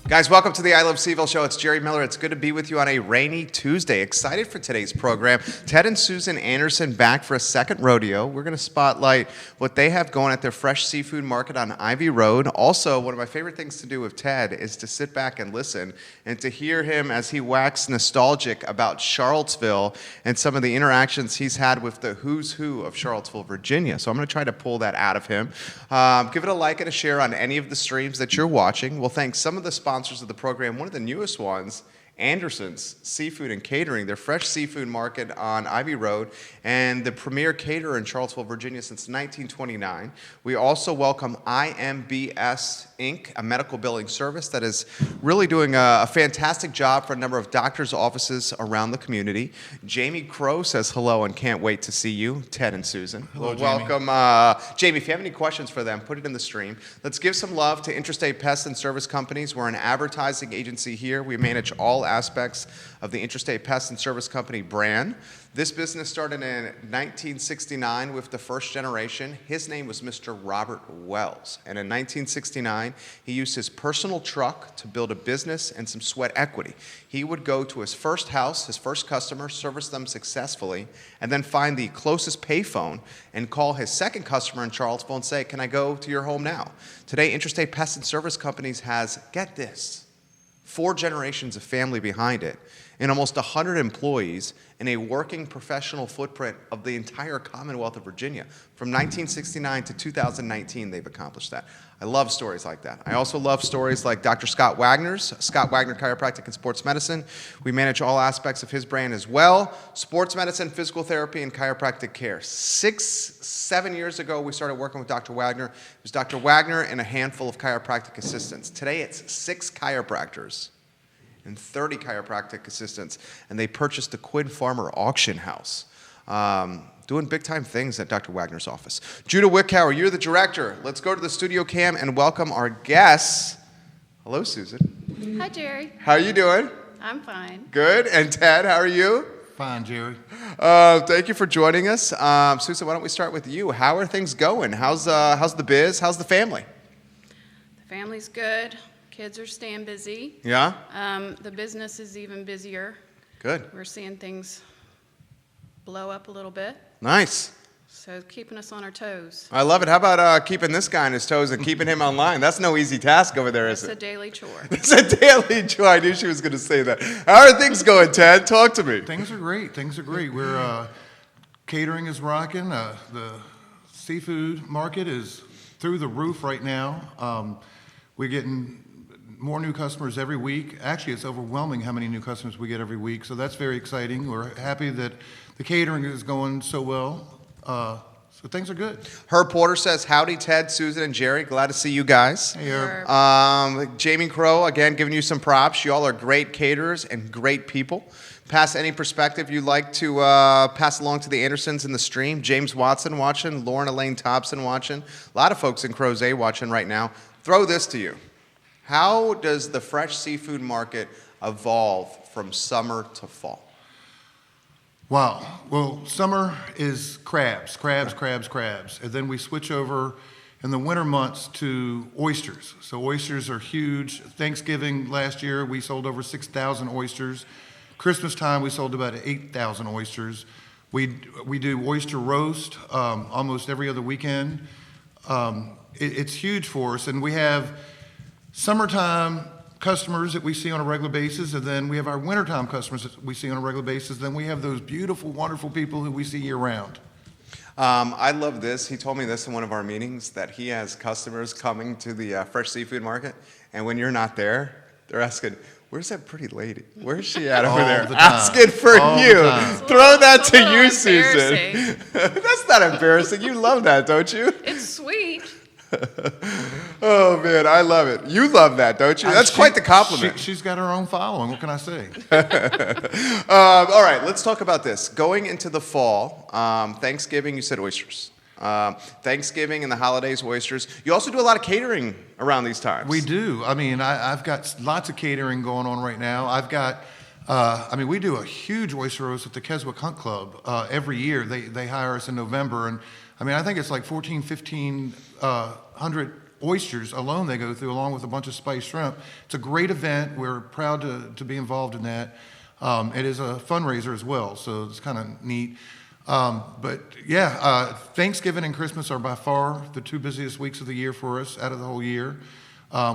Guys, welcome to the I Love CVille Show. It's Jerry Miller. It's good to be with you on a rainy Tuesday. Excited for today's program. Ted and Susan Anderson back for a second rodeo. We're going to spotlight what they have going at their fresh seafood market on Ivy Road. Also, one of my favorite things to do with Ted is to sit back and listen and to hear him as he waxes nostalgic about Charlottesville and some of the interactions he's had with the who's who of Charlottesville, Virginia. So I'm going to try to pull that out of him. Give it a like and a share on any of the streams that you're watching. We'll thank some of the sponsors of the program. One of the newest ones, Anderson's Seafood and Catering, their fresh seafood market on Ivy Road, and the premier caterer in Charlottesville, Virginia since 1929. We also welcome IMBS Inc., a medical billing service that is really doing a fantastic job for a number of doctors' offices around the community. Jamie Crow says hello and can't wait to see you, Ted and Susan. Hello, well, Jamie. welcome. Jamie, if you have any questions for them, put it in the stream. Let's give some love to Interstate Pest and Service Companies. We're an advertising agency here. We manage all aspects of the Interstate Pest and Service Company brand. This business started in 1969 with the first generation. His name was Mr. Robert Wells. And in 1969, he used his personal truck to build a business and some sweat equity. He would go to his first house, his first customer, service them successfully, and then find the closest payphone and call his second customer in Charlottesville and say, "Can I go to your home now?" Today, Interstate Pest and Service Companies has, get this, 4 generations of family behind it, and almost 100 employees in a working professional footprint of the entire Commonwealth of Virginia. From 1969 to 2019, they've accomplished that. I love stories like that. I also love stories like Dr. Scott Wagner's, Scott Wagner Chiropractic and Sports Medicine. We manage all aspects of his brand as well. Sports medicine, physical therapy, and chiropractic care. 7 years ago, we started working with Dr. Wagner. It was Dr. Wagner and a handful of chiropractic assistants. Today, it's 6 chiropractors and 30 chiropractic assistants, and they purchased the Quinn Farmer Auction House. Doing big-time things at Dr. Wagner's office. Judah Wickower, you're the director. Let's go to the studio cam and welcome our guests. Hello, Susan. Hi, Jerry. How are you doing? I'm fine. Good. And Ted, how are you? Fine, Jerry. Thank you for joining us. Susan, why don't we start with you? How are things going? How's the biz? How's the family? The family's good. Kids are staying busy. Yeah? The business is even busier. Good. We're seeing things blow up a little bit, Nice. so keeping us on our toes. I love it. How about keeping this guy on his toes and keeping him online? That's no easy task over there, It's is a it? daily chore. It's a daily chore. I knew she was going to say that. How are things going, Ted? Talk to me. Things are great. Things are great. We're catering is rocking. The seafood market is through the roof right now. We're getting more new customers every week. Actually, it's overwhelming how many new customers we get every week, so that's very exciting. We're happy that the catering is going so well. So things are good. Herb Porter says, howdy, Ted, Susan, and Jerry. Glad to see you guys. Hey, Herb. Jamie Crow, again, giving you some props. You all are great caterers and great people. Pass any perspective you'd like to pass along to the Andersons in the stream. James Watson watching. Lauren Elaine Thompson watching. A lot of folks in Crozet watching right now. Throw this to you. How does the fresh seafood market evolve from summer to fall? Wow. Well, summer is crabs. And then we switch over in the winter months to oysters. So oysters are huge. Thanksgiving last year, we sold over 6,000 oysters. Christmas time, we sold about 8,000 oysters. We do oyster roast almost every other weekend. It's huge for us, and we have summertime customers that we see on a regular basis, and then we have our wintertime customers that we see on a regular basis. Then we have those beautiful, wonderful people who we see year-round. I love this. He told me this in one of our meetings, that he has customers coming to the fresh seafood market, and when you're not there, they're asking, where's that pretty lady? Where's she at over there? Asking for All you. the time. Throw that It's a to little you, Susan. embarrassing. That's not embarrassing. You love that, don't you? It's sweet. Oh, man, I love it. You love that, don't you? That's quite the compliment. She's got her own following. What can I say? All right, let's talk about this. Going into the fall, Thanksgiving, you said oysters. Thanksgiving and the holidays, oysters. You also do a lot of catering around these times. We do. I mean, I've got lots of catering going on right now. I've got, we do a huge oyster roast at the Keswick Hunt Club every year. They hire us in November, and I think it's like 1,400 oysters alone they go through, along with a bunch of spiced shrimp. It's a great event. We're proud to be involved in that. It is a fundraiser as well, so it's kind of neat. But yeah, Thanksgiving and Christmas are by far the two busiest weeks of the year for us out of the whole year.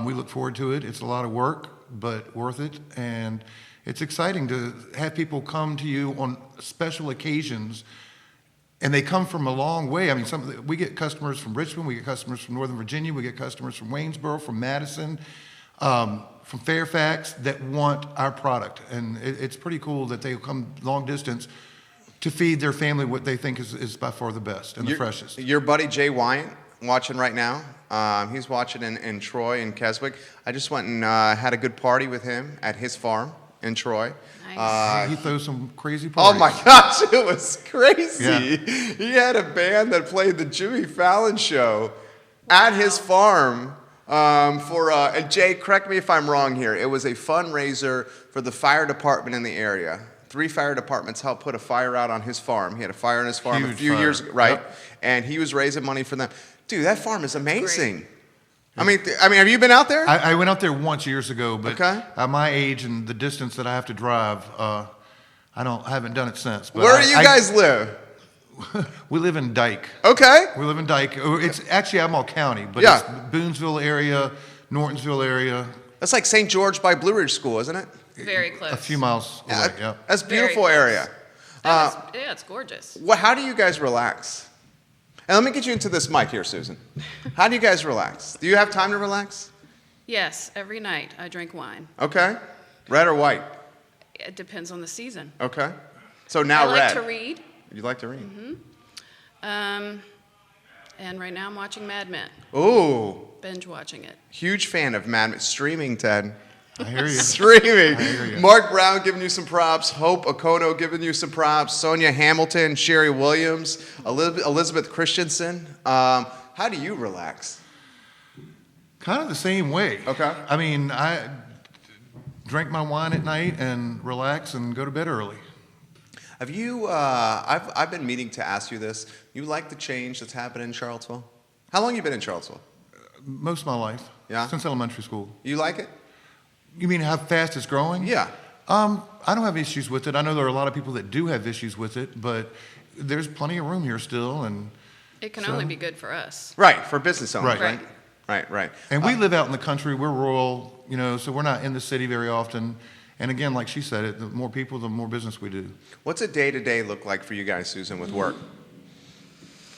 We look forward to it. It's a lot of work, but worth it. And it's exciting to have people come to you on special occasions, and they come from a long way. I mean, we get customers from Richmond, we get customers from Northern Virginia, we get customers from Waynesboro, from Madison, from Fairfax that want our product. And it's pretty cool that they come long distance to feed their family what they think is by far the best and the freshest. Your buddy Jay Wyant watching right now. He's watching in Troy and Keswick. I just went and had a good party with him at his farm in Troy. Nice. He throws some crazy Oh parties. my gosh, it was crazy. Yeah. He had a band that played the Jimmy Fallon show at his farm and Jay, correct me if I'm wrong here, it was a fundraiser for the fire department in the area. 3 fire departments helped put a fire out on his farm. He had a fire on his farm a Huge few fire. years ago, right? Yep. And he was raising money for them. Dude, that farm is amazing. I mean, have you been out there? I went out there once years ago, but Okay. at my age and the distance that I have to drive, I haven't done it since. But Where do you guys live? We live in Dyke. Okay. We live in Dyke. It's actually Albemarle County, but Yeah. it's Boonsville area, Nortonsville area, That's like St. George by Blue Ridge School, isn't it? Very close. a few miles away. Yeah. That's a Very beautiful close. area. Yeah, it's gorgeous. How do you guys relax? And let me get you into this mic here, Susan. How do you guys relax? Do you have time to relax? Yes, every night I drink wine. Okay. Red or white? It depends on the season. Okay. So now I like red. to read, You like to read? and right now I'm watching Mad Men, Ooh, binge watching it. huge fan of Mad Men. Streaming, Ted. I hear you. Streaming. I hear you. Mark Brown giving you some props. Hope Okono giving you some props. Sonia Hamilton, Sherry Williams, Elizabeth Christensen. How do you relax? Kind of the same way. Okay. I mean, I drink my wine at night and relax and go to bed early. Have you? I've been meaning to ask you this. You like the change that's happening in Charlottesville? How long you been in Charlottesville? Most of my life. Yeah? Since elementary school. You like it? You mean how fast it's growing? Yeah. I don't have issues with it. I know there are a lot of people that do have issues with it, but there's plenty of room here still, and It can So- only be good for us. Right, for business owners, Right. right? Right. we live out in the country. We're rural, so we're not in the city very often. And again, like she said, the more people, the more business we do. What's a day-to-day look like for you guys, Susan, with work?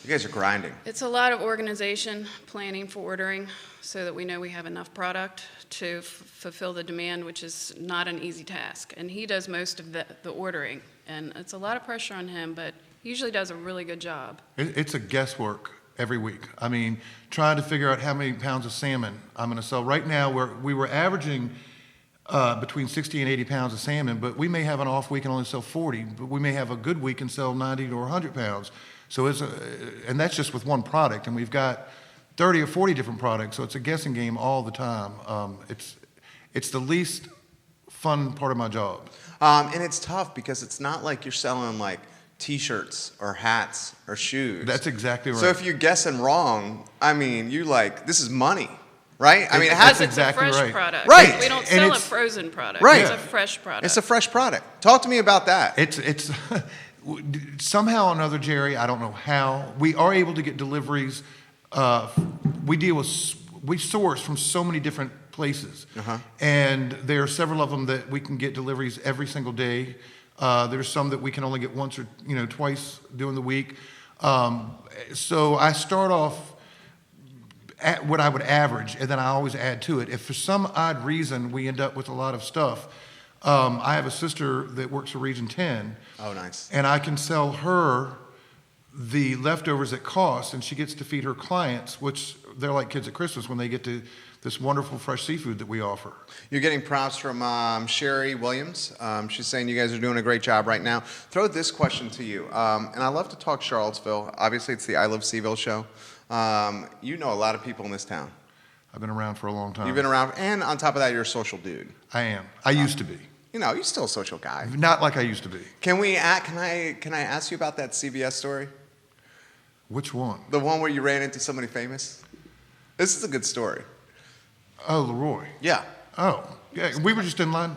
You guys are grinding. It's a lot of organization, planning for ordering, so that we know we have enough product to fulfill the demand, which is not an easy task. And he does most of the ordering, and it's a lot of pressure on him, but he usually does a really good job. It's a guesswork every week. I mean, trying to figure out how many pounds of salmon I'm going to sell. Right now, we were averaging between 60 and 80 pounds of salmon, but we may have an off week and only sell 40, but we may have a good week and sell 90 or 100 pounds. So and that's just with one product, and we've got 30 or 40 different products, so it's a guessing game all the time. It's the least fun part of my job. And it's tough because it's not like you're selling like T-shirts or hats or shoes. That's exactly right. So if you're guessing wrong, I mean, this is money, right? I mean, it That's has. It's exactly a fresh right. product. Right. We don't And sell a it's- frozen product. Right. It's a fresh product. It's a fresh product. Talk to me about that. It's somehow or another, Jerry, I don't know how, we are able to get deliveries. We source from so many different places. And there are several of them that we can get deliveries every single day. There's some that we can only get once or twice during the week. So I start off at what I would average, and then I always add to it. If for some odd reason we end up with a lot of stuff, I have a sister that works for Region 10. Oh, nice. And I can sell her the leftovers at cost, and she gets to feed her clients, which they're like kids at Christmas when they get to this wonderful fresh seafood that we offer. You're getting props from Sherry Williams. She's saying you guys are doing a great job right now. Throw this question to you. And I love to talk Charlottesville. Obviously, it's the I Love CVille show. You know a lot of people in this town. I've been around for a long time. You've been around, and on top of that, you're a social dude. I am. I used to be. You're still a social guy. Not like I used to be. Can I ask you about that CVS story? Which one? The one where you ran into somebody famous? This is a good story. Oh, Leroy. Yeah. Oh, yeah. We were just in line.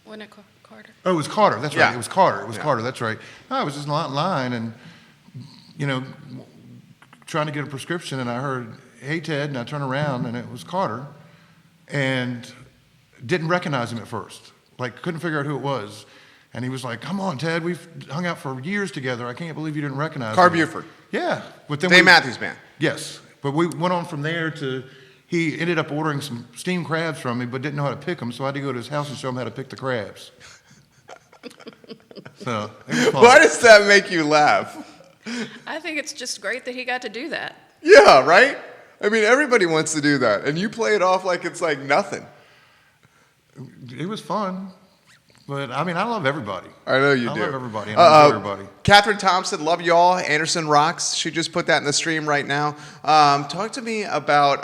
Wasn't it Carter? Oh, it was Carter. That's right. Yeah. It was Carter. It was Yeah. Carter. That's right. I was just in line and, you know, trying to get a prescription, and I heard, "Hey, Ted," and I turned around, and it was Carter, and didn't recognize him at first. Like, couldn't figure out who it was. And he was like, "Come on, Ted, we've hung out for years together. I can't believe you didn't recognize Car me." Buford. Yeah. But then Dave Matthews Band. Yes. But we went on from there to, he ended up ordering some steamed crabs from me, but didn't know how to pick them, so I had to go to his house and show him how to pick the crabs. So, it was fun. Why does that make you laugh? I think it's just great that he got to do that. Yeah, right? I mean, everybody wants to do that, and you play it off like it's like nothing. It was fun. But, I mean, I love everybody. I know you I do. love everybody, and I enjoy everybody. Catherine Thompson, love y'all. Anderson rocks. She just put that in the stream right now. Talk to me about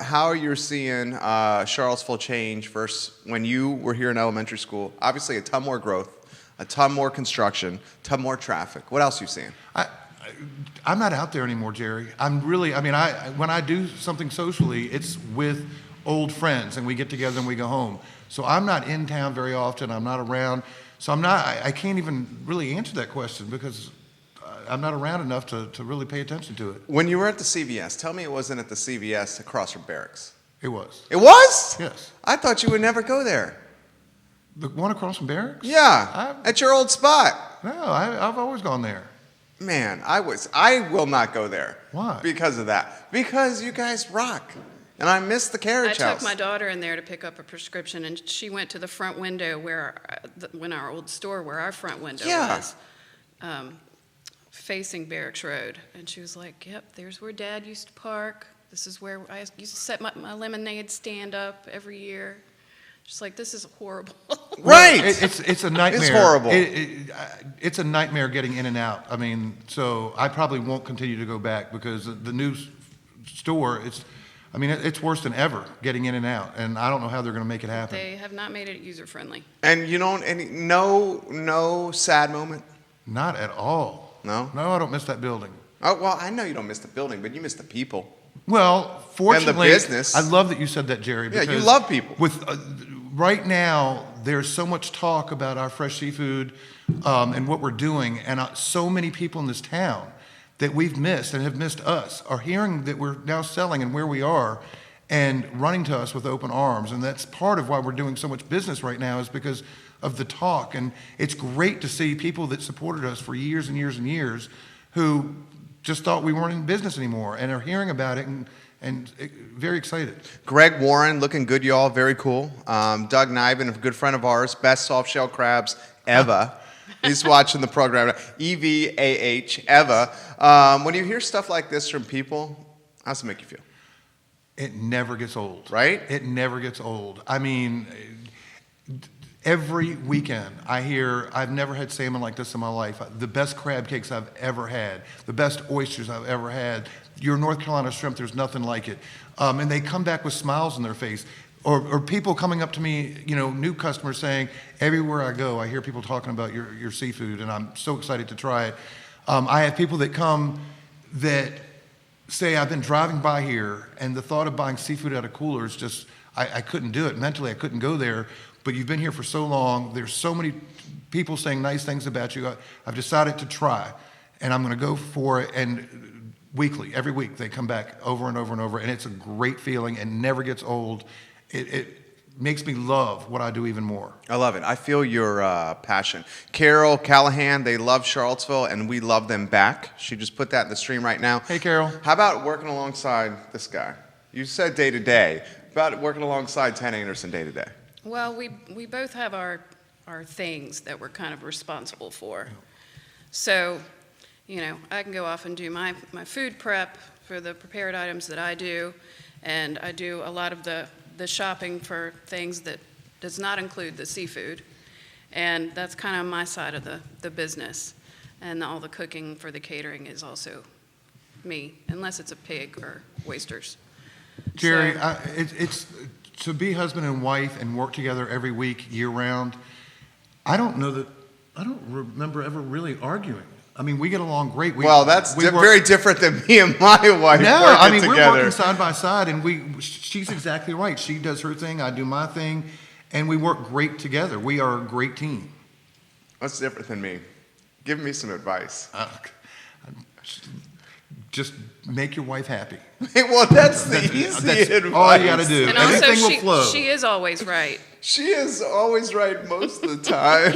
how you're seeing Charlottesville change versus when you were here in elementary school. Obviously, a ton more growth, a ton more construction, a ton more traffic. What else are you seeing? I'm not out there anymore, Jerry. I'm really, I mean, when I do something socially, it's with old friends, and we get together and we go home. So I'm not in town very often. I'm not around. So I can't even really answer that question because I'm not around enough to really pay attention to it. When you were at the CVS, tell me it wasn't at the CVS across from Barracks. It was. It was? Yes. I thought you would never go there. The one across from Barracks? Yeah, at your old spot. No, I've always gone there. Man, I will not go there. Why? Because of that. Because you guys rock. And I miss the I carriage house. took my daughter in there to pick up a prescription, and she went to the front window where, when our old store, where our front window Yeah. was, facing Barracks Road. And she was like, "Yep, there's where Dad used to park. This is where I used to set my lemonade stand up every year." Just like, this is horrible. Right. It's a nightmare. It's horrible. It's a nightmare getting in and out. I mean, so I probably won't continue to go back because the new store, it's worse than ever getting in and out, and I don't know how they're going to make it happen. They have not made it user-friendly. And you don't, no sad moment? Not at all. No? No, I don't miss that building. Oh, well, I know you don't miss the building, but you miss the people. Well, fortunately, business. I love that you said that, Jerry. Yeah, you because love people. With right now, there's so much talk about our fresh seafood and what we're doing, and so many people in this town that we've missed and have missed us are hearing that we're now selling and where we are and running to us with open arms. And that's part of why we're doing so much business right now is because of the talk. And it's great to see people that supported us for years and years and years who just thought we weren't in business anymore and are hearing about it and very excited. Greg Warren, looking good, y'all. Very cool. Doug Niven, a good friend of ours, best soft shell crabs ever. He's watching the program. EVAH, Eva. When you hear stuff like this from people, how does it make you feel? It never gets old. Right? It never gets old. I mean, every weekend I hear, "I've never had salmon like this in my life. The best crab cakes I've ever had. The best oysters I've ever had. Your North Carolina shrimp, there's nothing like it." And they come back with smiles on their face. Or people coming up to me, new customers saying, "Everywhere I go, I hear people talking about your seafood, and I'm so excited to try it." I have people that come that say, "I've been driving by here, and the thought of buying seafood out of coolers just, I couldn't do it. Mentally, I couldn't go there. But you've been here for so long. There's so many people saying nice things about you. I've decided to try, and I'm going to go for it." And weekly, every week, they come back over and over and over, and it's a great feeling and never gets old. It makes me love what I do even more. I love it. I feel your passion. Carol Callahan, they love Charlottesville, and we love them back. She just put that in the stream right now. Hey, Carol. How about working alongside this guy? You said day to day. About working alongside Ted Anderson day to day. Well, we both have our things that we're kind of responsible for. So, I can go off and do my food prep for the prepared items that I do, and I do a lot of the shopping for things that does not include the seafood, and that's kind of my side of the business. And all the cooking for the catering is also me, unless it's a pig or oysters. Jerry, So- it's to be husband and wife and work together every week, year round. I don't remember ever really arguing. I mean, we get along great. Well, that's we work- very different than me and my wife No, working I mean, together. we're working side by side, and she's exactly right. She does her thing, I do my thing, and we work great together. We are a great team. What's different than me? Give me some advice. Just make your wife happy. Well, that's the easy That's advice. all you got to do. And also, Everything will flow. she is always right. She is always right most of the time.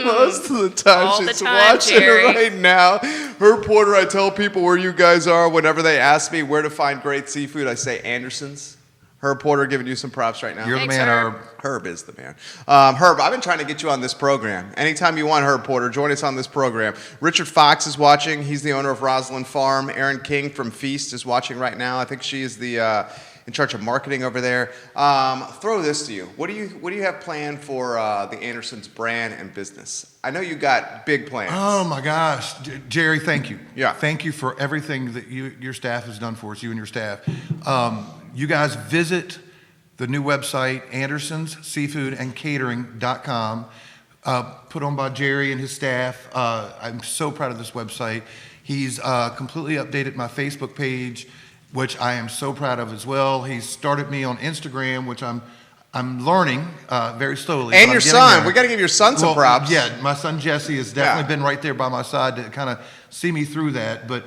Most of the time. All the She's time, watching Jerry. right now. Her Porter, I tell people where you guys are. Whenever they ask me where to find great seafood, I say Anderson's. Herb Porter giving you some props right now. You're the Thanks, man, Herb. Herb. Herb is the man. Herb, I've been trying to get you on this program. Anytime you want, Herb Porter, join us on this program. Richard Fox is watching. He's the owner of Rosalind Farm. Erin King from Feast is watching right now. I think she is the in charge of marketing over there. Throw this to you. What do you have planned for the Andersons brand and business? I know you got big plans. Oh my gosh, Jerry, thank you. Yeah. Thank you for everything that your staff has done for us, you and your staff. You guys visit the new website, AndersonsSeafoodAndCatering.com, put on by Jerry and his staff. I'm so proud of this website. He's completely updated my Facebook page, which I am so proud of as well. He's started me on Instagram, which I'm learning very slowly. And but I'm your getting son. there. We got to give your son some props. Yeah, my son Jesse has definitely been right there by my side to kind of see me through that. But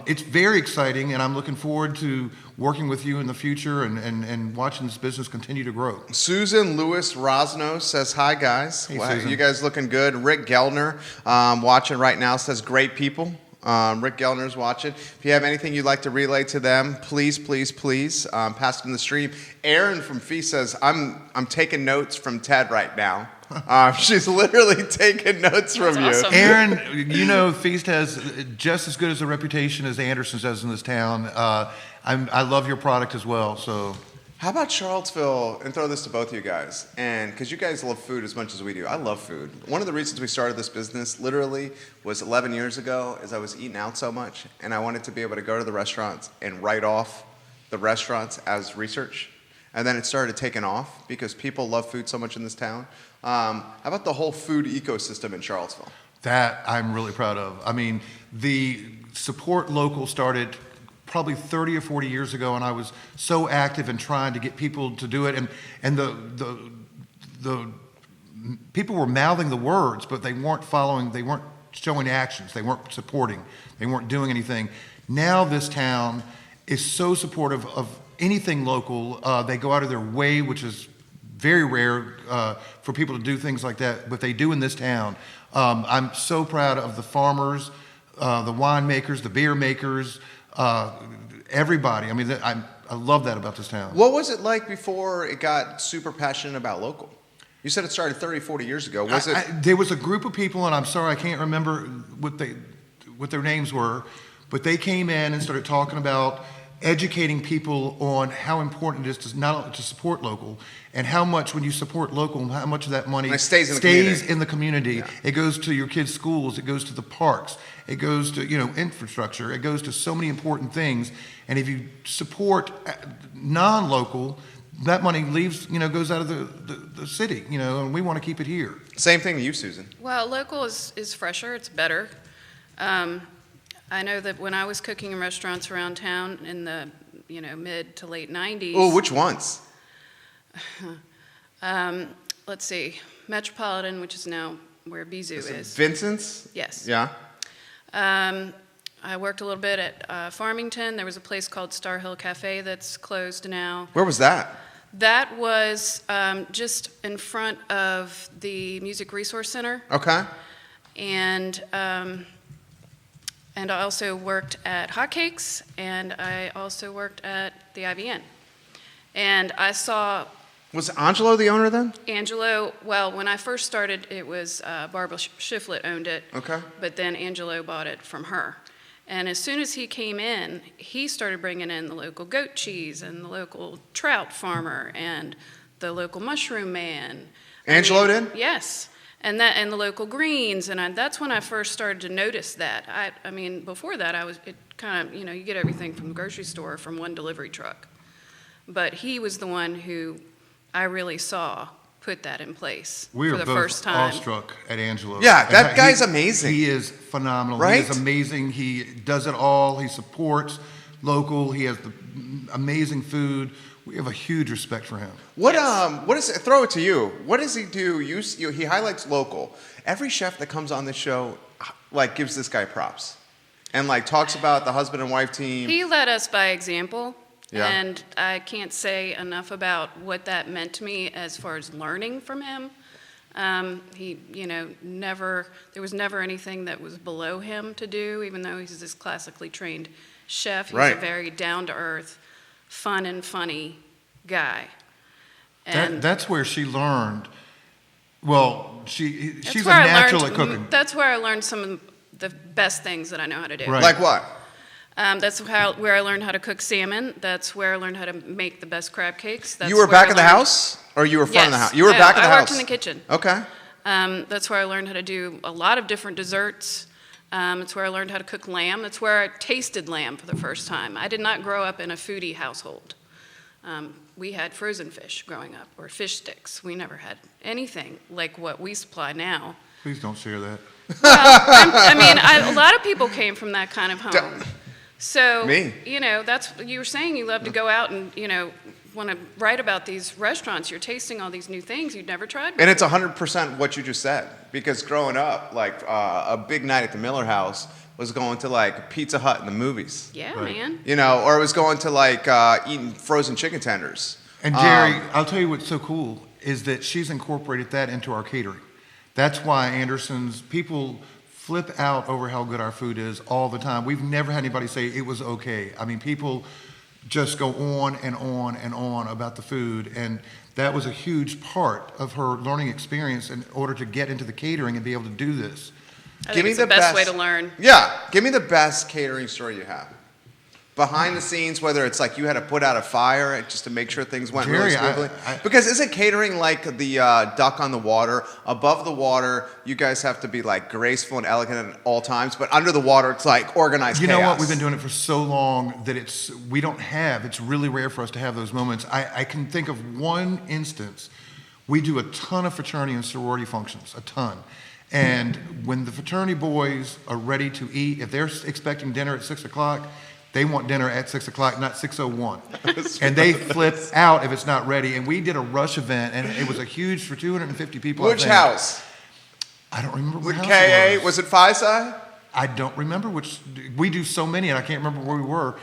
it's very exciting, and I'm looking forward to working with you in the future and watching this business continue to grow. Susan Lewis Rosno says, hi, guys. Hey, Wow, Susan. you guys looking good. Rick Gelner watching right now says, great people. Rick Gelner's watching. If you have anything you'd like to relay to them, please, please, please pass it in the stream. Aaron from Feast says, I'm taking notes from Ted right now. She's literally taking notes from That's you. awesome. Aaron, you know, Feast has just as good as a reputation as Anderson's does in this town. I love your product as well. So How about Charlottesville, and throw this to both of you guys, and because you guys love food as much as we do. I love food. One of the reasons we started this business literally was 11 years ago is I was eating out so much, and I wanted to be able to go to the restaurants and write off the restaurants as research. And then it started taking off because people love food so much in this town. How about the whole food ecosystem in Charlottesville? that I'm really proud of. I mean, the Support Local started probably 30 or 40 years ago, and I was so active in trying to get people to do it, and the people were mouthing the words, but they weren't following, they weren't showing actions, they weren't supporting, they weren't doing anything. Now this town is so supportive of anything local. They go out of their way, which is very rare for people to do things like that, but they do in this town. I'm so proud of the farmers, the winemakers, the beer makers, everybody. I mean, I love that about this town. What was it like before it got super passionate about local? You said it started 30, 40 years ago. Was it? There was a group of people, and I'm sorry I can't remember what their names were, but they came in and started talking about educating people on how important it is to not only to support local, and how much when you support local, how much of that money It stays in the community. Yeah. It goes to your kids' schools, it goes to the parks, it goes to infrastructure, it goes to so many important things. And if you support non-local, that money leaves, goes out of the city, and we want to keep it here. Same thing to you, Susan. Well, local is fresher, it's better. I know that when I was cooking in restaurants around town in the mid to late 90s. Oh, which ones? Let's see, Metropolitan, which is now where Bizou is. Vincent's? Yes. Yeah. I worked a little bit at Farmington. There was a place called Star Hill Cafe that's closed now. Where was that? That was just in front of the Music Resource Center. Okay. And I also worked at Hotcakes, and I also worked at the IBN. And I saw Was Angelo the owner then? Angelo, well, when I first started, it was Barbara Shiflett owned it. Okay. But then Angelo bought it from her. And as soon as he came in, he started bringing in the local goat cheese and the local trout farmer and the local mushroom man. Angelo did? Yes. And the local greens, and that's when I first started to notice that. I mean, before that, it kind of, you get everything from the grocery store from one delivery truck. But he was the one who I really saw put that in place We for are the both first time. awestruck at Angelo. Yeah, And that guy's amazing. He is phenomenal. Right? He is amazing. He does it all. He supports local. He has the amazing food. We have a huge respect for him. What is it? Throw it to you. What does he do? He highlights local. Every chef that comes on this show, like, gives this guy props, and like talks about the husband and wife team. He led us by example. Yeah. And I can't say enough about what that meant to me as far as learning from him. He, there was never anything that was below him to do, even though he's this classically trained chef. He's Right. a very down-to-earth, fun and funny guy. And That's where she learned. Well, she's a where I natural learned- at cooking. That's where I learned some of the best things that I know how to do. Right. Like what? That's where I learned how to cook salmon. That's where I learned how to make the best crab cakes. That's You were where back I in the learned- house, or you were front of the Yes. house? You were No, back in the I house. worked in the kitchen. Okay. That's where I learned how to do a lot of different desserts. It's where I learned how to cook lamb. That's where I tasted lamb for the first time. I did not grow up in a foodie household. We had frozen fish growing up, or fish sticks. We never had anything like what we supply now. Please don't share that. A lot of people came from that kind of home. So, Me. that's, you were saying you love to go out and, want to write about these restaurants. You're tasting all these new things you'd never tried before. And it's 100% what you just said. Because growing up, like a big night at the Miller House was going to like Pizza Hut in the movies. Yeah, Right. man. Or it was going to like eating frozen chicken tenders. And Jerry, I'll tell you what's so cool is that she's incorporated that into our catering. That's why Anderson's people flip out over how good our food is all the time. We've never had anybody say it was okay. I mean, people just go on and on and on about the food, and that was a huge part of her learning experience in order to get into the catering and be able to do this. I think it's the best way to learn. Yeah, give me the best catering story you have. Behind the scenes, whether it's like you had to put out a fire just to make sure things went really Jerry, smoothly. I- Because isn't catering like the duck on the water? Above the water, you guys have to be like graceful and elegant at all times, but under the water, it's like organized You chaos. know what? We've been doing it for so long that it's really rare for us to have those moments. I can think of one instance. We do a ton of fraternity and sorority functions, a ton. And when the fraternity boys are ready to eat, if they're expecting dinner at 6 o'clock, they want dinner at 6 o'clock, not 6:01. And they flip out if it's not ready. And we did a rush event, and it was a huge for 250 people. I Which think. house? I don't remember what With house KA? it was. Was it Phi-Sci? I don't remember which. We do so many, and I can't remember where we were.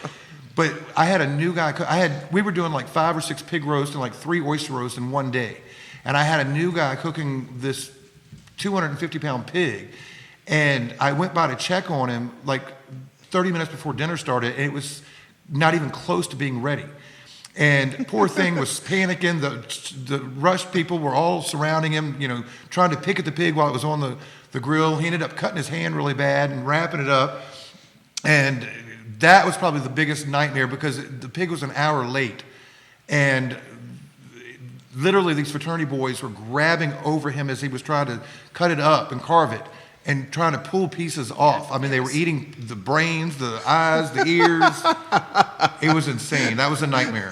But I had a new guy. We were doing like 5 or 6 pig roasts and like 3 oyster roasts in one day, and I had a new guy cooking this 250-pound pig, and I went by to check on him like 30 minutes before dinner started, and it was not even close to being ready. And poor thing was panicking. The rush people were all surrounding him, trying to pick at the pig while it was on the grill. He ended up cutting his hand really bad and wrapping it up. And that was probably the biggest nightmare because the pig was an hour late. And literally these fraternity boys were grabbing over him as he was trying to cut it up and carve it and trying to pull pieces off. I mean, they were eating the brains, the eyes, the ears. It was insane. That was a nightmare.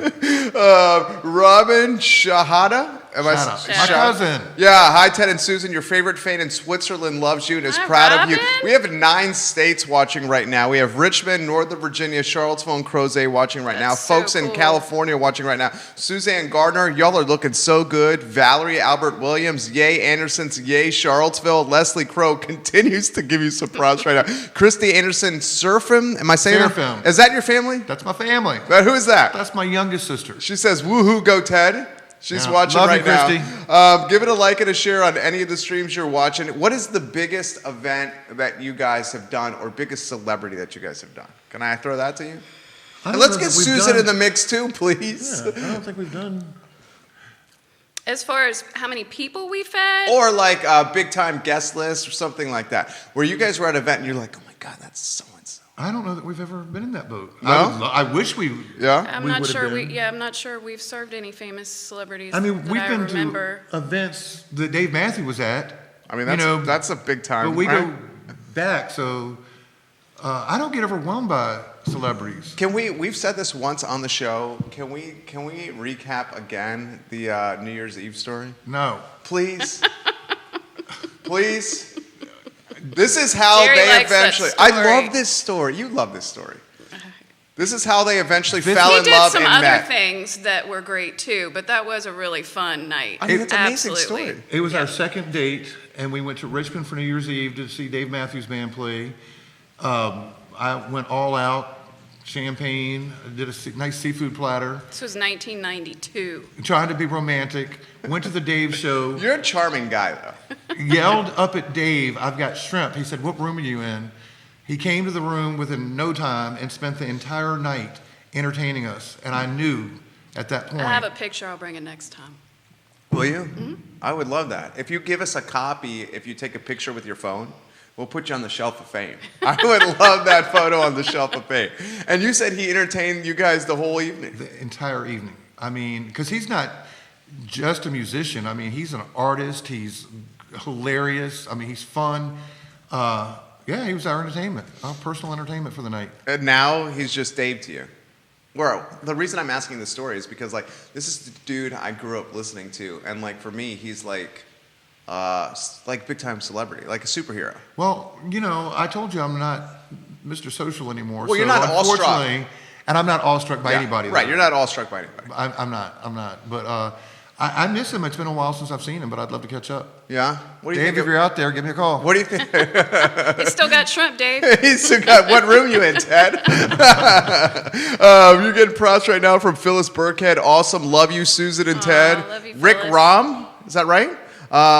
Robin Shahada? Shout out. My cousin. Yeah, hi Ted and Susan. Your favorite fan in Switzerland loves you and is Hi, proud of you. Robin. We have 9 states watching right now. We have Richmond, Northern Virginia, Charlottesville, and Crozet watching right now. That's so Folks in cool. California watching right now. Suzanne Gardner, y'all are looking so good. Valerie Albert Williams, yay Anderson's, yay Charlottesville. Leslie Crow continues to give you some props right now. Christy Anderson, Surfim, am I saying that? Surfim. Is that your family? That's my family. Who is that? That's my youngest sister. She says, woohoo, go Ted. She's Yeah. watching Love you, right now. Christy. Give it a like and a share on any of the streams you're watching. What is the biggest event that you guys have done or biggest celebrity that you guys have done? Can I throw that to you? And let's get Susan in the mix too, please. Yeah, I don't think we've done. As far as how many people we fed, Or like a big time guest list or something like that. Where you guys were at an event and you're like, oh my God, that's so and so. I don't know that we've ever been in that boat. No? I wish we. Yeah? I'm we not would've sure. been. I'm not sure we've served any famous celebrities. I mean, that we've I been remember. to events that Dave Matthew was at. I mean, that's a big time. But we right? go back, so I don't get overwhelmed by celebrities. We've said this once on the show. Can we recap again the New Year's Eve story? No. Please? Please? This is how Jerry they likes that eventually. story. I love this story. You love this story. This is how they eventually This- fell He in did love some and other met. things that were great too, but that was a really fun night. I mean, it's an amazing Absolutely. story. It was our second date, and we went to Richmond for New Year's Eve to see Dave Matthews Band play. I went all out, champagne, did a nice seafood platter, This was 1992. trying to be romantic, went to the Dave show, You're a charming guy, though. yelled up at Dave, "I've got shrimp." He said, "What room are you in?" He came to the room within no time and spent the entire night entertaining us, and I knew at that point. I have a picture. I'll bring it next time. Will you? I would love that. If you give us a copy, if you take a picture with your phone, we'll put you on the shelf of fame. I would love that photo on the shelf of fame. And you said he entertained you guys the whole evening. The entire evening. I mean, because he's not just a musician. I mean, he's an artist. He's hilarious. I mean, he's fun. Yeah, he was our entertainment, our personal entertainment for the night. And now he's just Dave to you. Well, the reason I'm asking this story is because, like, this is the dude I grew up listening to. And, like, for me, he's like big-time celebrity, like a superhero. Well, you know, I told you I'm not Mr. Social anymore. Well, you're so not awestruck. unfortunately, and I'm not awestruck by Yeah, anybody. Right, though. you're not awestruck by anybody. I'm not. But I miss him. It's been a while since I've seen him, but I'd love to catch up. Yeah? What do you Dave, think? if you're out there, give me a call. What do you think? He still got shrimp, Dave. He's still got, what room you in, Ted? You're getting props right now from Phyllis Burkhead. Awesome. Love you, Susan and Ted. love you, Rick Phyllis. Rom, is that right?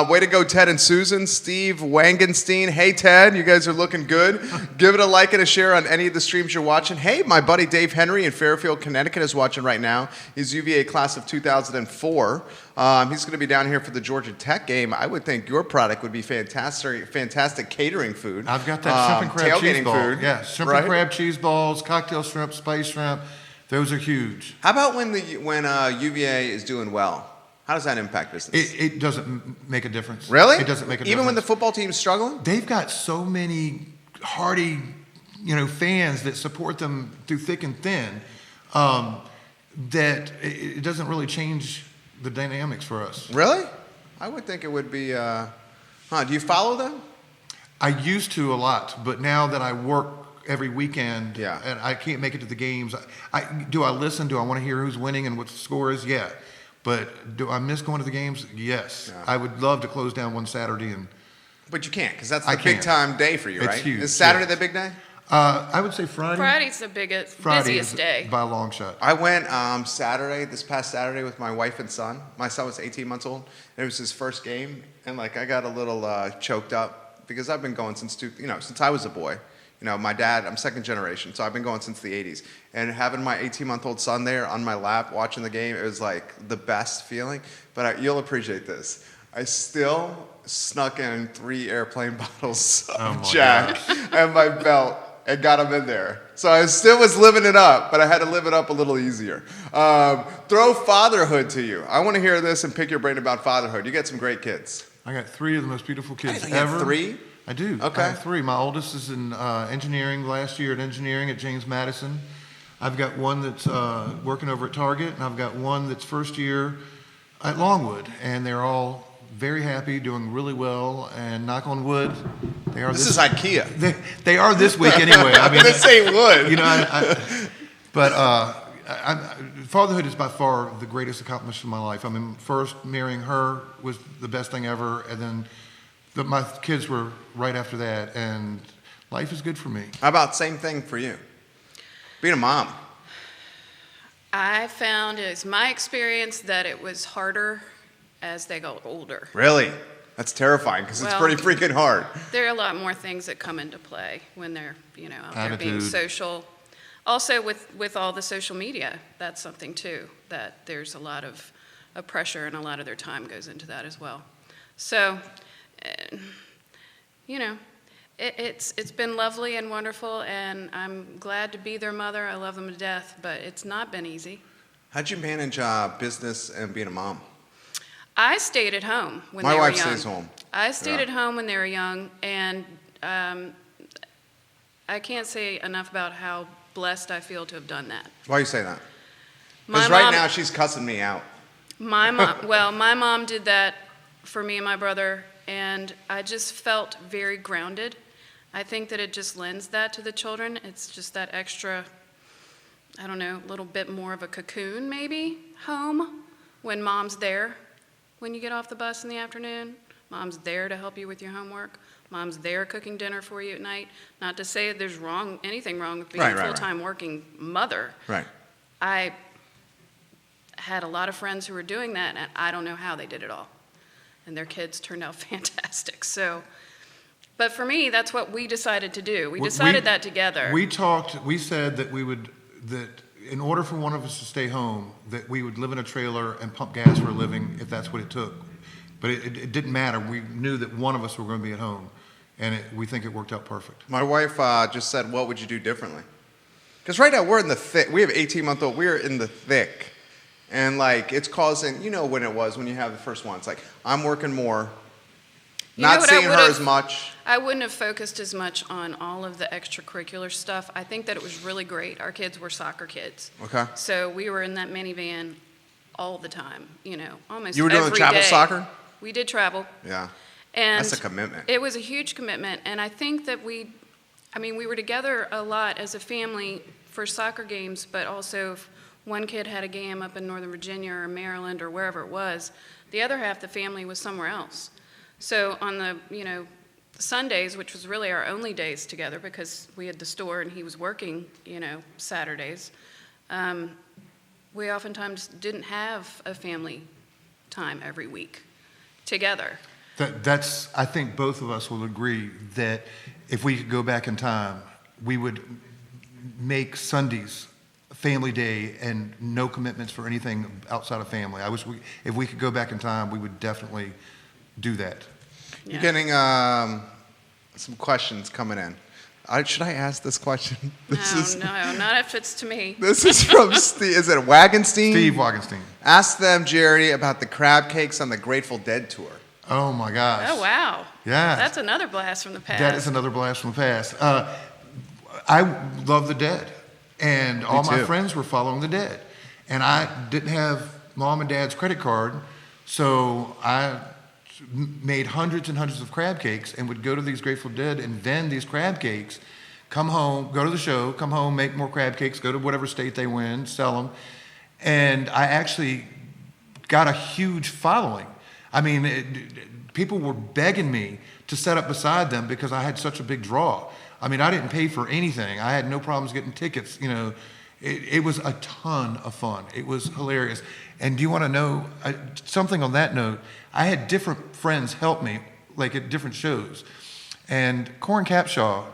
Way to go, Ted and Susan. Steve Wangenstein. Hey, Ted, you guys are looking good. Give it a like and a share on any of the streams you're watching. Hey, my buddy Dave Henry in Fairfield, Connecticut is watching right now. He's UVA class of 2004. He's going to be down here for the Georgia Tech game. I would think your product would be fantastic catering food. I've got that shrimp and crab cheese tailgating ball. food. Yeah, shrimp right? and crab cheese balls, cocktail shrimp, spice shrimp. Those are huge. How about when UVA is doing well? How does that impact business? It doesn't make a difference. Really? It doesn't make a difference. Even when the football team's struggling? They've got so many hardy, fans that support them through thick and thin, that it doesn't really change the dynamics for us. Really? I would think it would be. Do you follow them? I used to a lot, but now that I work every weekend, Yeah. and I can't make it to the games, do I listen? Do I want to hear who's winning and what the score is? Yeah. But do I miss going to the games? Yes. Yeah. I would love to close down one Saturday and. But you can't, because that's I the big can't. time day for you, It's right? huge, Is Saturday yes. the big day? I would say Friday. Friday's the biggest, Friday busiest is day. by a long shot. I went this past Saturday with my wife and son. My son was 18 months old. And it was his first game, and I got a little choked up because I've been going since I was a boy. My dad, I'm second generation, so I've been going since the 80s. And having my 18-month-old son there on my lap watching the game, it was like the best feeling. But you'll appreciate this. I still snuck in 3 airplane bottles of Jack and my belt and got them in there. So I still was living it up, but I had to live it up a little easier. Throw fatherhood to you. I want to hear this and pick your brain about fatherhood. You got some great kids. I got 3 of the most beautiful kids You got ever. 3? I do. Okay. I have 3. My oldest is in engineering, last year at engineering at James Madison. I've got one that's working over at Target, and I've got one that's first year at Longwood. And they're all very happy, doing really well, and knock on wood, they are This is IKEA. They are this week anyway. I mean, This ain't wood. Fatherhood is by far the greatest accomplishment of my life. I mean, first marrying her was the best thing ever, and then my kids were right after that, and life is good for me. How about same thing for you? Being a mom. I found it's my experience that it was harder as they got older. Really? That's terrifying because it's Well- pretty freaking hard. There are a lot more things that come into play when they're, out there being Attitude. social. Also with all the social media, that's something too, that there's a lot of pressure and a lot of their time goes into that as well. So, it's been lovely and wonderful, and I'm glad to be their mother. I love them to death, but it's not been easy. How'd you manage business and being a mom? I stayed at home when My they were young. wife stays home. I stayed Yeah. at home when they were young, and I can't say enough about how blessed I feel to have done that. Why you say that? My Because right mom- now she's cussing me out. My mom did that for me and my brother, and I just felt very grounded. I think that it just lends that to the children. It's just that extra, I don't know, a little bit more of a cocoon maybe, home, when mom's there when you get off the bus in the afternoon. Mom's there to help you with your homework. Mom's there cooking dinner for you at night. Not to say there's anything wrong with being Right, a right, full-time working mother. Right. I had a lot of friends who were doing that, and I don't know how they did it all. And their kids turned out fantastic. So, but for me, that's what we decided to do. We decided that together. We said that that in order for one of us to stay home, that we would live in a trailer and pump gas for a living if that's what it took. But it didn't matter. We knew that one of us were going to be at home, and we think it worked out perfect. My wife just said, what would you do differently? Because right now we're in the thick. We have 18-month-old. We're in the thick. And like it's causing, you know when it was when you have the first one. It's like, I'm working more, You know not what I seeing her would've- as much. I wouldn't have focused as much on all of the extracurricular stuff. I think that it was really great. Our kids were soccer kids. Okay. So we were in that minivan all the time, almost You were doing every travel day. soccer? We did travel. Yeah. And That's a commitment. It was a huge commitment, and I think that we were together a lot as a family for soccer games, but also if one kid had a game up in Northern Virginia or Maryland or wherever it was, the other half of the family was somewhere else. So on the, Sundays, which was really our only days together because we had the store and he was working, Saturdays, we oftentimes didn't have a family time every week together. I think both of us will agree that if we could go back in time, we would make Sundays family day and no commitments for anything outside of family. If we could go back in time, we would definitely do that. Yeah. You're getting some questions coming in. Should I ask this question? No, not if it's to me. This is from Steve. Is it Wagenstein? Steve Wagenstein. Ask them, Jerry, about the crab cakes on the Grateful Dead tour. Oh my gosh. Oh, wow. Yeah. That's another blast from the past. That is another blast from the past. I love the Dead, and all my too. friends were following the Dead, and I didn't have mom and dad's credit card, so I made hundreds and hundreds of crab cakes and would go to these Grateful Dead and vend these crab cakes, come home, go to the show, come home, make more crab cakes, go to whatever state they win, sell them, and I actually got a huge following. I mean, people were begging me to set up beside them because I had such a big draw. I mean, I didn't pay for anything. I had no problems getting tickets. It was a ton of fun. It was hilarious. And do you want to know something on that note? I had different friends help me, like at different shows. And Corin Capshaw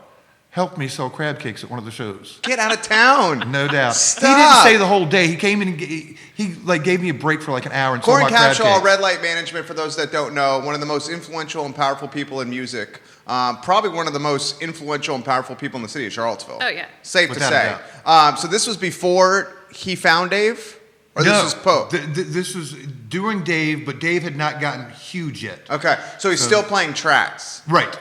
helped me sell crab cakes at one of the shows. Get out of town. No doubt. Stop. He didn't stay the whole day. He came in and he gave me a break for like an hour and sold Corin my crab Capshaw, cakes. Red Light Management, for those that don't know, one of the most influential and powerful people in music. Probably one of the most influential and powerful people in the city of Charlottesville. Oh, yeah. Safe Without to a say. So this was before he found Dave? Or No, this was Poe? this was during Dave, but Dave had not gotten huge yet. Okay, so he's still playing tracks. Right,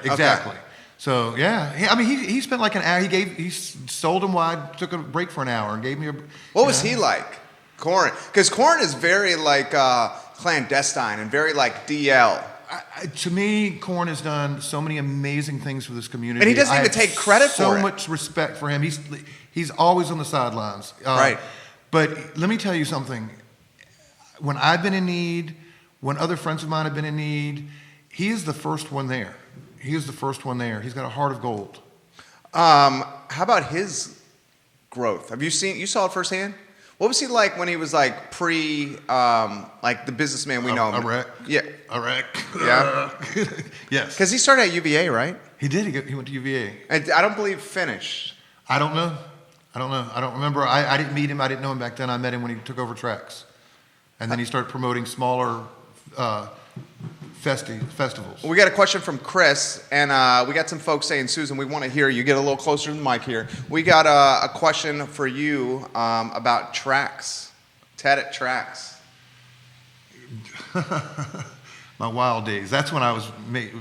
exactly. So yeah, he spent like an hour. He sold them wide, took a break for an hour, and gave me a. What was he like, Corin? Because Corin is very like clandestine and very like DL. To me, Corin has done so many amazing things for this community. And he doesn't I even have take credit for it. So much respect for him. He's always on the sidelines. Right. But let me tell you something. When I've been in need, when other friends of mine have been in need, he is the first one there. He is the first one there. He's got a heart of gold. How about his growth? You saw it firsthand? What was he like when he was like like the businessman we know him? A wreck. Yeah. A wreck. Yeah? Yes. Because he started at UVA, right? He did. He went to UVA. And I don't believe finished. I don't know. I don't remember. I didn't meet him. I didn't know him back then. I met him when he took over tracks. And then he started promoting smaller festivals. We got a question from Chris, and we got some folks saying, Susan, we want to hear you. Get a little closer to the mic here. We got a question for you about tracks. Ted at tracks. my wild days. That's when I was.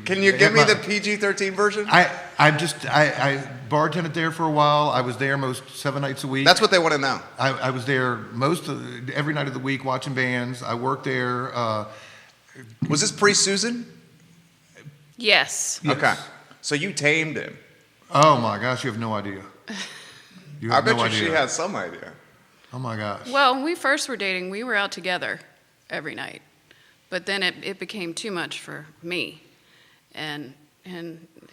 Can you give me the PG-13 version? I bartended there for a while. I was there most 7 nights a week. That's what they want to know. I was there every night of the week watching bands. I worked there. Was this pre-Susan? Yes. Yes. Okay. So you tamed him. Oh my gosh, you have no idea. You I have bet no you she idea. has some idea. Oh my gosh. Well, when we first were dating, we were out together every night. But then it became too much for me. And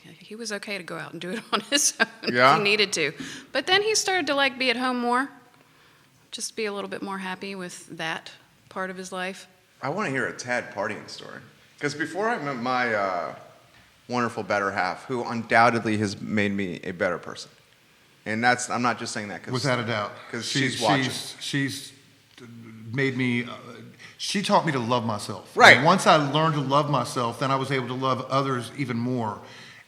he was okay to go out and do it on his own Yeah? if he needed to. But then he started to be at home more, just be a little bit more happy with that part of his life. I want to hear a Ted partying story. Because before I met my wonderful better half, who undoubtedly has made me a better person. And I'm not just saying that because Without a doubt. Because she's watching. She's made me, she taught me to love myself. Right. And once I learned to love myself, then I was able to love others even more.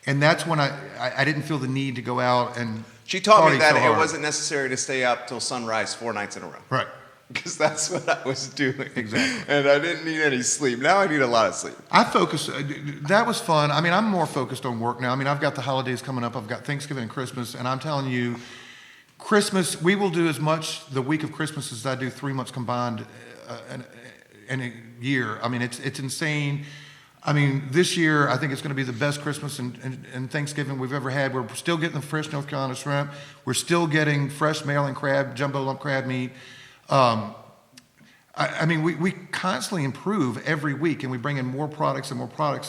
And that's when I didn't feel the need to go out and She taught me party that so it hard. wasn't necessary to stay up till sunrise 4 nights in a row. Right. Because that's what I was doing. Exactly. And I didn't need any sleep. Now I need a lot of sleep. I focus, that was fun. I mean, I'm more focused on work now. I mean, I've got the holidays coming up. I've got Thanksgiving and Christmas, and I'm telling you, Christmas, we will do as much the week of Christmas as I do 3 months combined in a year. I mean, it's insane. I mean, this year, I think it's going to be the best Christmas and Thanksgiving we've ever had. We're still getting the fresh North Carolina shrimp. We're still getting fresh Maryland crab, jumbo lump crab meat. I mean, we constantly improve every week, and we bring in more products in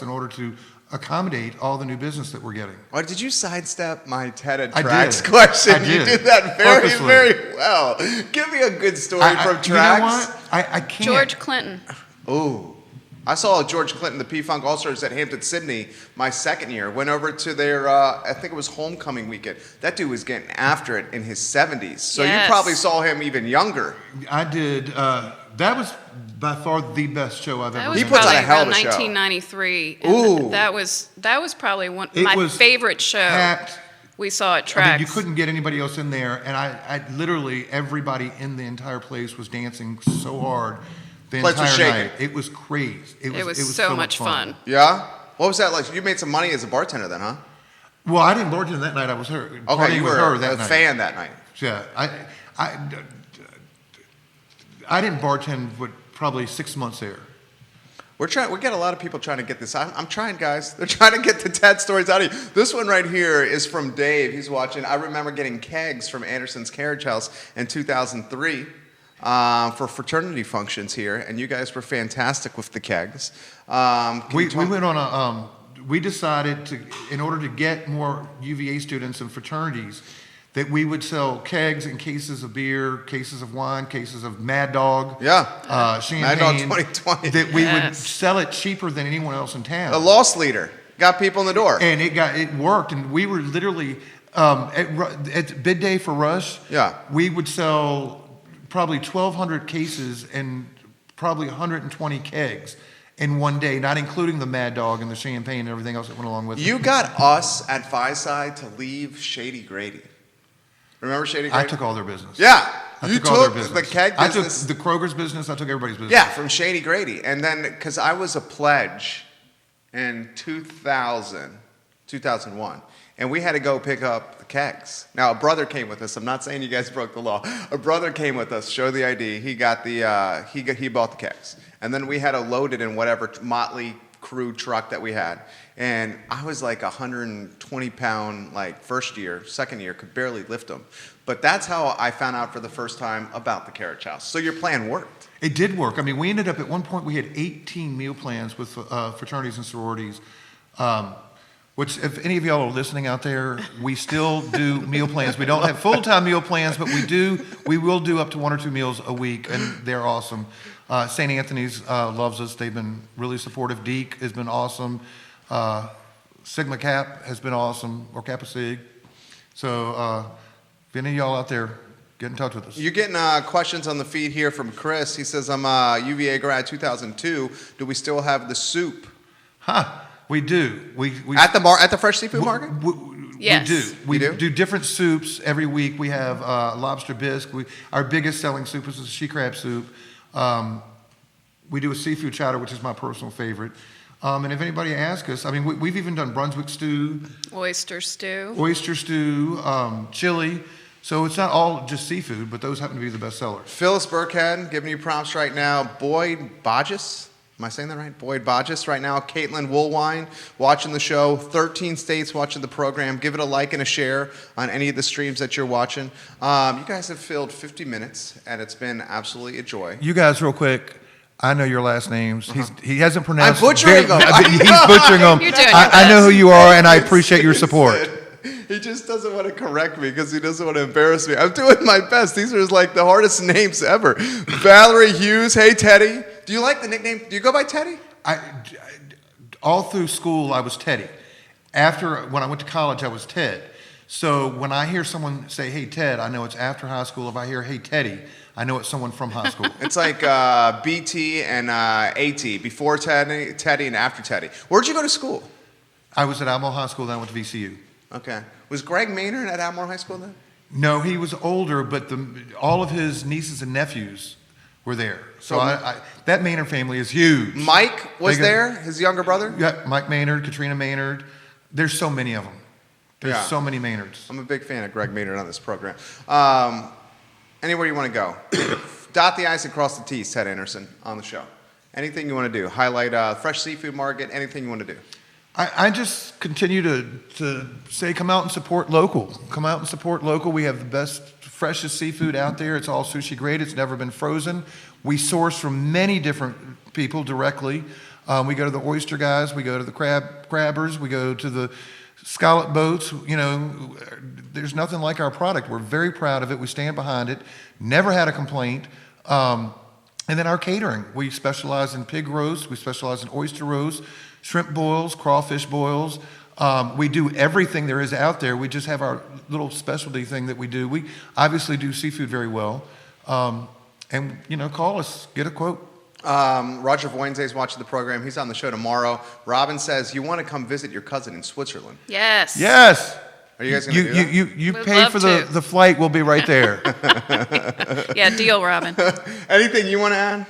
order to accommodate all the new business that we're getting. Or did you sidestep my Ted and I Trax did. question? I did. You did that very, Purposely. very well. Give me a good story from Trax. You know what? I can't. George Clinton. Ooh. I saw George Clinton, the P-Funk All-Stars at Hampton Sydney my second year. Went over to their, I think it was homecoming weekend. That dude was getting after it in his 70s. So Yes. you probably saw him even younger. I did. That was by far the best show I've That ever was He seen. puts on probably a hell of around a show. 1993. And Ooh. that was probably It my was favorite show packed. we saw at Trax. I mean, you couldn't get anybody else in there, and I literally, everybody in the entire place was dancing so hard the Place was entire shaking. night. It was crazy. It was so much fun. Yeah? What was that like? You made some money as a bartender then, huh? Well, I didn't bartend that night. I was her. Okay, partying you with were her that a night. fan that night. Yeah, I didn't bartend but probably 6 months there. We get a lot of people trying to get this. I'm trying, guys. They're trying to get the Ted stories out of you. This one right here is from Dave. He's watching. I remember getting kegs from Anderson's Carriage House in 2003 for fraternity functions here, and you guys were fantastic with the kegs. We went on a. We decided to, in order to get more UVA students and fraternities, that we would sell kegs and cases of beer, cases of wine, cases of Mad Dog, champagne. Mad Dog 2020. That we would Yes. sell it cheaper than anyone else in town. A loss leader. Got people in the door. And it worked, and we were literally at bid day for Rush. Yeah. We would sell probably 1,200 cases and probably 120 kegs in one day, not including the Mad Dog and the champagne and everything else that went along with it. You got us at Fireside to leave Shady Grady. Remember Shady Grady? I took all their business. Yeah. I You took all their took business. the keg I business. took the Kroger's business. I took everybody's business. Yeah, from Shady Grady. And then, because I was a pledge in 2001, and we had to go pick up the kegs. Now, a brother came with us. I'm not saying you guys broke the law. A brother came with us, showed the ID. He got the, he bought the kegs. And then we had to load it in whatever motley crew truck that we had. And I was like 120 pound, like first year, second year, could barely lift them. But that's how I found out for the first time about the Carriage House. So your plan worked. It did work. I mean, we ended up at one point, we had 18 meal plans with fraternities and sororities, which if any of y'all are listening out there, we still do meal plans. We don't have full-time meal plans, but we will do up to 1 or 2 meals a week, and they're awesome. St. Anthony's loves us. They've been really supportive. Deke has been awesome. Sigma Cap has been awesome, or Kappa Sig. So if any of y'all out there, get in touch with us. You're getting questions on the feed here from Chris. He says, I'm a UVA grad 2002. Do we still have the soup? We do. We At the Fresh Seafood Market? Yes. We do. We You do? do different soups every week. We have lobster bisque. Our biggest selling soup is the she crab soup. We do a seafood chowder, which is my personal favorite. And if anybody asks us, I mean, we've even done Brunswick stew, Oyster stew. chili. So it's not all just seafood, but those happen to be the best sellers. Phyllis Burkhead giving you prompts right now. Boyd Bodges, am I saying that right? Boyd Bodges right now. Caitlin Woolwine watching the show. 13 states watching the program. Give it a like and a share on any of the streams that you're watching. You guys have filled 50 minutes, and it's been absolutely a joy. You guys, real quick, I know your last names. He hasn't pronounced. I'm butchering them. He's butchering them. You're doing your I know who best. you are, and I appreciate your support. He just doesn't want to correct me because he doesn't want to embarrass me. I'm doing my best. These are like the hardest names ever. Valerie Hughes. Hey, Teddy. Do you like the nickname? Do you go by Teddy? All through school, I was Teddy. When I went to college, I was Ted. So when I hear someone say, "Hey, Ted," I know it's after high school. If I hear, "Hey, Teddy," I know it's someone from high school. It's like BT and AT, before Teddy and after Teddy. Where'd you go to school? I was at Alamo High School, then I went to VCU. Okay. Was Greg Maynard at Almore High School then? No, he was older, but all of his nieces and nephews were there. So that Maynard family is huge. Mike was there, his younger brother? Yeah, Mike Maynard, Katrina Maynard. There's so many of them. There's so many Maynards. I'm a big fan of Greg Maynard on this program. Anywhere you want to go. Dot the I's and cross the T's, Ted Anderson, on the show. Anything you want to do. Highlight fresh seafood market, anything you want to do. I just continue to say, come out and support local. Come out and support local. We have the best, freshest seafood out there. It's all sushi grade. It's never been frozen. We source from many different people directly. We go to the oyster guys. We go to the crabbers. We go to the scallop boats. You know, there's nothing like our product. We're very proud of it. We stand behind it. Never had a complaint. And then our catering. We specialize in pig roast. We specialize in oyster roast. Shrimp boils, crawfish boils. We do everything there is out there. We just have our little specialty thing that we do. We obviously do seafood very well. And, call us, get a quote. Roger Voisinet is watching the program. He's on the show tomorrow. Robin says, you want to come visit your cousin in Switzerland. Yes. Yes. Are you guys going to do that? You We'd pay love for to. the flight. We'll be right there. Yeah, deal, Robin. Anything you want to add?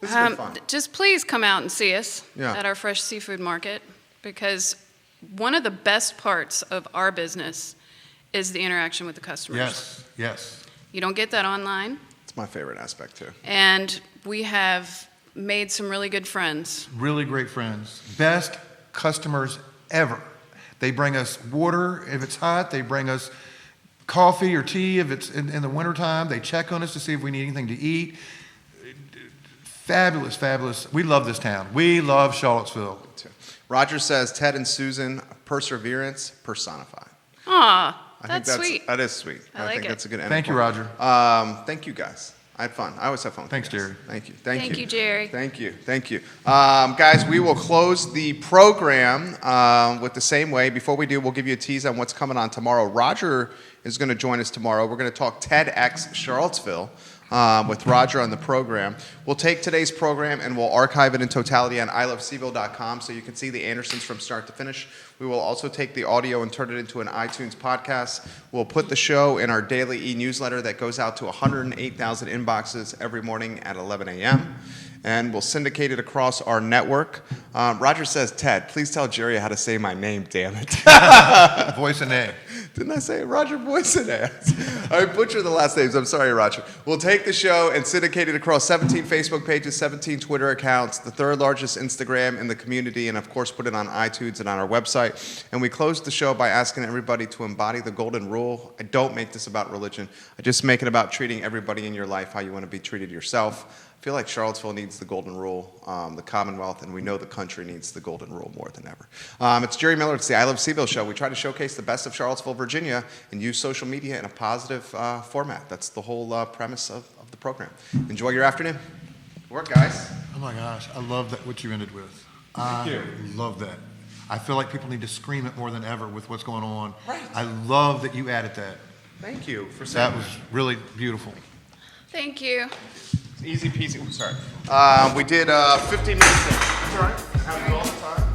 This has been fun. Just please come out and see us Yeah. at our fresh seafood market, because one of the best parts of our business is the interaction with the customers. Yes. You don't get that online, It's my favorite aspect, too. and we have made some really good friends. Really great friends. Best customers ever. They bring us water if it's hot. They bring us coffee or tea if it's in the wintertime. They check on us to see if we need anything to eat. Fabulous, fabulous. We love this town. We love Charlottesville. Roger says, Ted and Susan, perseverance personified. Aw, I that's think sweet. That is sweet. I like think it. that's a good ending Thank you, point. Roger. Thank you, guys. I had fun. I always have fun with Thanks, you guys. Jerry. Thank you. Thank you, Jerry. Thank you. Guys, we will close the program with the same way. Before we do, we'll give you a tease on what's coming on tomorrow. Roger is going to join us tomorrow. We're going to talk TEDx Charlottesville with Roger on the program. We'll take today's program and we'll archive it in totality on ilovecville.com so you can see the Andersons from start to finish. We will also take the audio and turn it into an iTunes podcast. We'll put the show in our daily e-newsletter that goes out to 108,000 inboxes every morning at 11 a.m. And we'll syndicate it across our network. Roger says, Ted, please tell Jerry how to say my name, damn it. Voisinet. Didn't I say it? Roger Voisinet? I butchered the last names. I'm sorry, Roger. We'll take the show and syndicate it across 17 Facebook pages, 17 Twitter accounts, the third largest Instagram in the community, and of course put it on iTunes and on our website. And we close the show by asking everybody to embody the golden rule. I don't make this about religion. I just make it about treating everybody in your life how you want to be treated yourself. I feel like Charlottesville needs the golden rule, the Commonwealth, and we know the country needs the golden rule more than ever. It's Jerry Miller. It's the I Love CVille Show. We try to showcase the best of Charlottesville, Virginia, and use social media in a positive format. That's the whole premise of the program. Enjoy your afternoon. Good work, guys. Oh my gosh, I love that what you ended with. Thank you. Love that. I feel like people need to scream it more than ever with what's going on. Right. I love that you added that. Thank you for saying That was really beautiful. Thank you. Easy peasy. Sorry. We did 15 minutes. That's all right. Happens all the time.